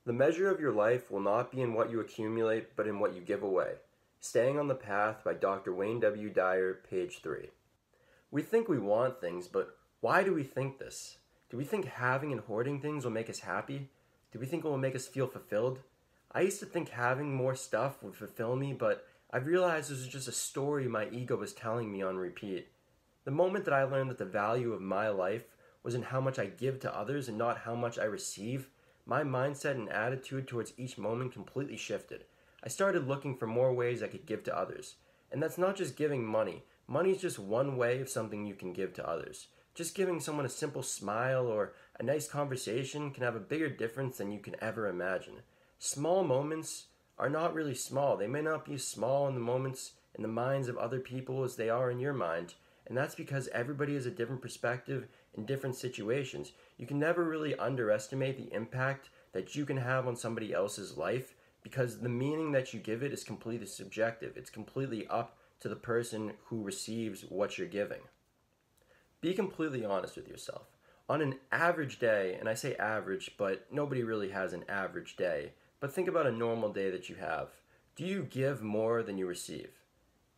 The measure of your life will not be in what you accumulate, but in what you give away. Staying on the Path by Dr. Wayne W. Dyer, page 3. We think we want things, but why do we think this? Do we think having and hoarding things will make us happy? Do we think it will make us feel fulfilled? I used to think having more stuff would fulfill me, but I've realized this is just a story my ego was telling me on repeat. The moment that I learned that the value of my life was in how much I give to others and not how much I receive, my mindset and attitude towards each moment completely shifted. I started looking for more ways I could give to others. And that's not just giving money. Money is just one way of something you can give to others. Just giving someone a simple smile or a nice conversation can have a bigger difference than you can ever imagine. Small moments are not really small. They may not be as small in the moments in the minds of other people as they are in your mind. And that's because everybody has a different perspective in different situations. You can never really underestimate the impact that you can have on somebody else's life because the meaning that you give it is completely subjective. It's completely up to the person who receives what you're giving. Be completely honest with yourself. On an average day, and I say average, but nobody really has an average day, but think about a normal day that you have. Do you give more than you receive?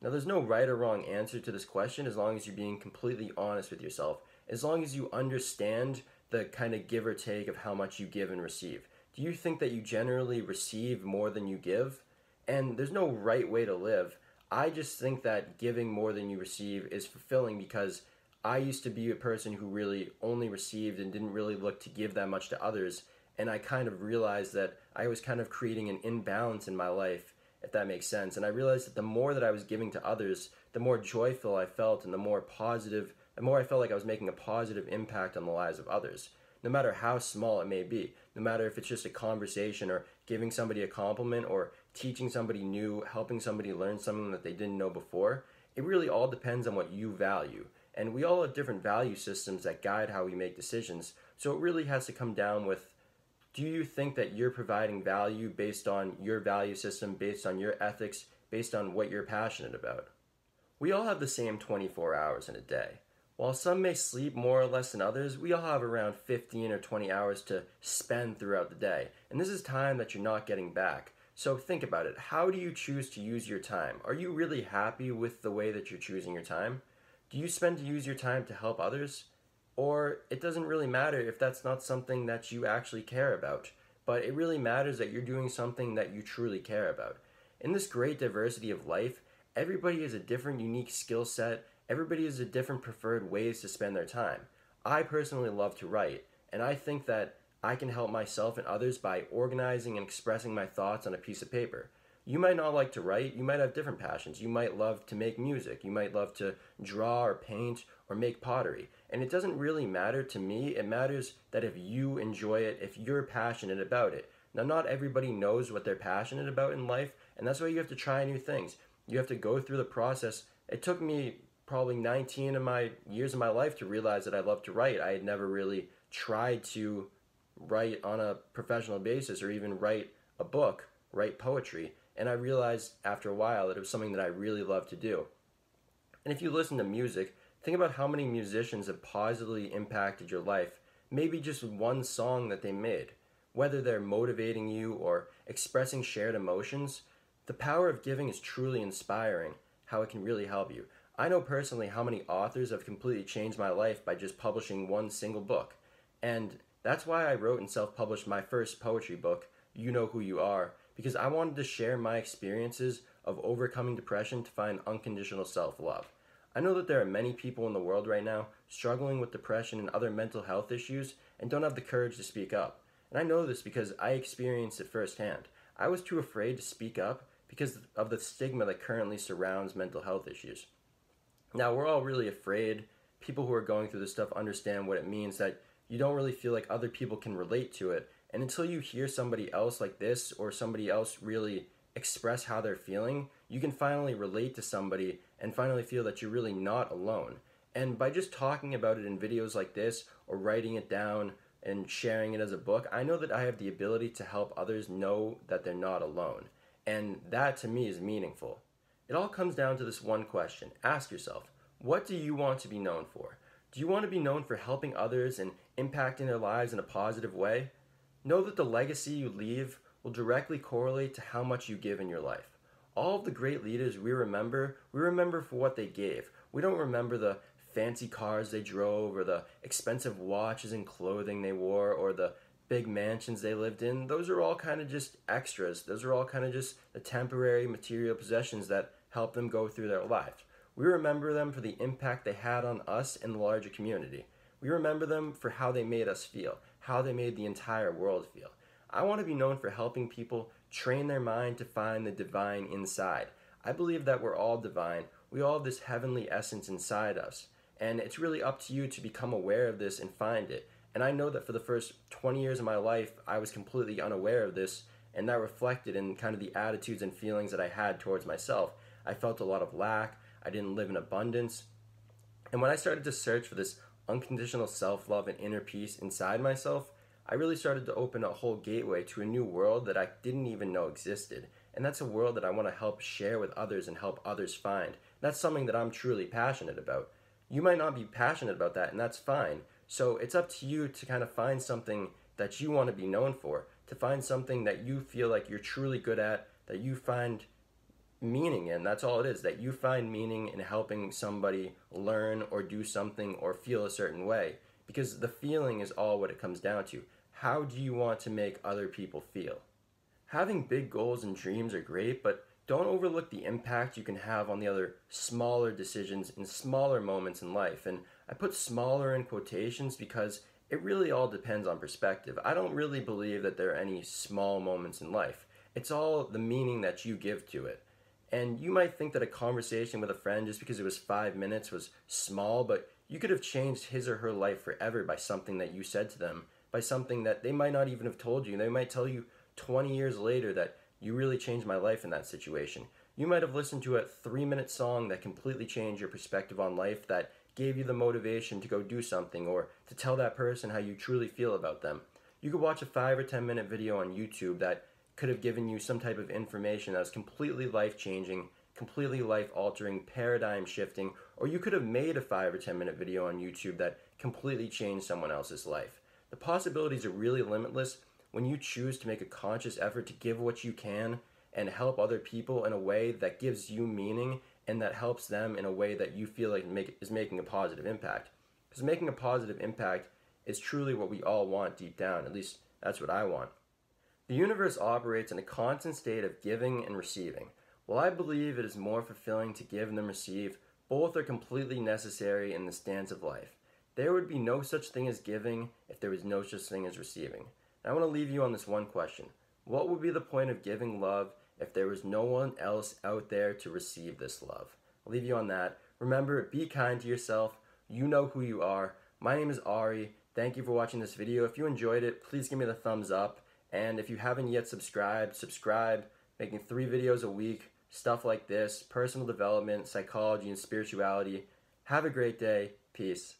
Now, there's no right or wrong answer to this question as long as you're being completely honest with yourself, as long as you understand the kind of give or take of how much you give and receive. Do you think that you generally receive more than you give? And there's no right way to live. I just think that giving more than you receive is fulfilling because I used to be a person who really only received and didn't really look to give that much to others. And I kind of realized that I was kind of creating an imbalance in my life, if that makes sense. And I realized that the more that I was giving to others, the more joyful I felt and the more I felt like I was making a positive impact on the lives of others. No matter how small it may be, no matter if it's just a conversation or giving somebody a compliment or teaching somebody new, helping somebody learn something that they didn't know before, it really all depends on what you value. And we all have different value systems that guide how we make decisions. So it really has to come down with, do you think that you're providing value based on your value system, based on your ethics, based on what you're passionate about? We all have the same 24 hours in a day. While some may sleep more or less than others, we all have around 15 or 20 hours to spend throughout the day. And this is time that you're not getting back. So think about it. How do you choose to use your time? Are you really happy with the way that you're choosing your time? Do you spend to use your time to help others? Or it doesn't really matter if that's not something that you actually care about, but it really matters that you're doing something that you truly care about. In this great diversity of life, everybody has a different unique skill set, everybody has a different preferred ways to spend their time. I personally love to write, and I think that I can help myself and others by organizing and expressing my thoughts on a piece of paper. You might not like to write, you might have different passions. You might love to make music, you might love to draw or paint or make pottery. And it doesn't really matter to me, it matters that if you enjoy it, if you're passionate about it. Now, not everybody knows what they're passionate about in life, and that's why you have to try new things. You have to go through the process. It took me probably 19 of my years of my life to realize that I love to write. I had never really tried to write on a professional basis or even write a book, write poetry. And I realized after a while that it was something that I really loved to do. And if you listen to music, think about how many musicians have positively impacted your life, maybe just with one song that they made. Whether they're motivating you or expressing shared emotions, the power of giving is truly inspiring, how it can really help you. I know personally how many authors have completely changed my life by just publishing one single book. And that's why I wrote and self-published my first poetry book, You Know Who You Are, because I wanted to share my experiences of overcoming depression to find unconditional self-love. I know that there are many people in the world right now struggling with depression and other mental health issues and don't have the courage to speak up. And I know this because I experienced it firsthand. I was too afraid to speak up because of the stigma that currently surrounds mental health issues. Now, we're all really afraid. People who are going through this stuff understand what it means, that you don't really feel like other people can relate to it. And until you hear somebody else like this or somebody else really express how they're feeling, you can finally relate to somebody and finally feel that you're really not alone. And by just talking about it in videos like this or writing it down and sharing it as a book, I know that I have the ability to help others know that they're not alone. And that to me is meaningful. It all comes down to this one question. Ask yourself, what do you want to be known for? Do you want to be known for helping others and impacting their lives in a positive way? Know that the legacy you leave will directly correlate to how much you give in your life. All of the great leaders we remember for what they gave. We don't remember the fancy cars they drove, or the expensive watches and clothing they wore, or the big mansions they lived in. Those are all kind of just extras. Those are all kind of just the temporary material possessions that help them go through their lives. We remember them for the impact they had on us and the larger community. We remember them for how they made us feel, how they made the entire world feel. I want to be known for helping people train their mind to find the divine inside. I believe that we're all divine. We all have this heavenly essence inside us. And it's really up to you to become aware of this and find it. And I know that for the first 20 years of my life, I was completely unaware of this, and that reflected in kind of the attitudes and feelings that I had towards myself. I felt a lot of lack. I didn't live in abundance. And when I started to search for this unconditional self-love and inner peace inside myself, I really started to open a whole gateway to a new world that I didn't even know existed. And that's a world that I want to help share with others and help others find. That's something that I'm truly passionate about. You might not be passionate about that, and that's fine. So it's up to you to kind of find something that you want to be known for, to find something that you feel like you're truly good at, that you find meaning in. That's all it is, that you find meaning in helping somebody learn or do something or feel a certain way. Because the feeling is all what it comes down to. How do you want to make other people feel? Having big goals and dreams are great, but don't overlook the impact you can have on the other smaller decisions in smaller moments in life. And I put smaller in quotations because it really all depends on perspective. I don't really believe that there are any small moments in life. It's all the meaning that you give to it. And you might think that a conversation with a friend, just because it was 5 minutes, was small, but you could have changed his or her life forever by something that you said to them, by something that they might not even have told you. They might tell you 20 years later that you really changed my life in that situation. You might have listened to a 3-minute song that completely changed your perspective on life, that gave you the motivation to go do something or to tell that person how you truly feel about them. You could watch a 5 or 10 minute video on YouTube that could have given you some type of information that was completely life-changing, completely life-altering, paradigm-shifting, or you could have made a 5 or 10 minute video on YouTube that completely changed someone else's life. The possibilities are really limitless when you choose to make a conscious effort to give what you can and help other people in a way that gives you meaning and that helps them in a way that you feel like is making a positive impact. Because making a positive impact is truly what we all want deep down. At least that's what I want. The universe operates in a constant state of giving and receiving. While I believe it is more fulfilling to give than receive, both are completely necessary in the stance of life. There would be no such thing as giving if there was no such thing as receiving. I want to leave you on this one question. What would be the point of giving love if there was no one else out there to receive this love? I'll leave you on that. Remember, be kind to yourself. You know who you are. My name is Ari. Thank you for watching this video. If you enjoyed it, please give me the thumbs up. And if you haven't yet subscribed, subscribe. Making 3 videos a week, stuff like this, personal development, psychology, and spirituality. Have a great day. Peace.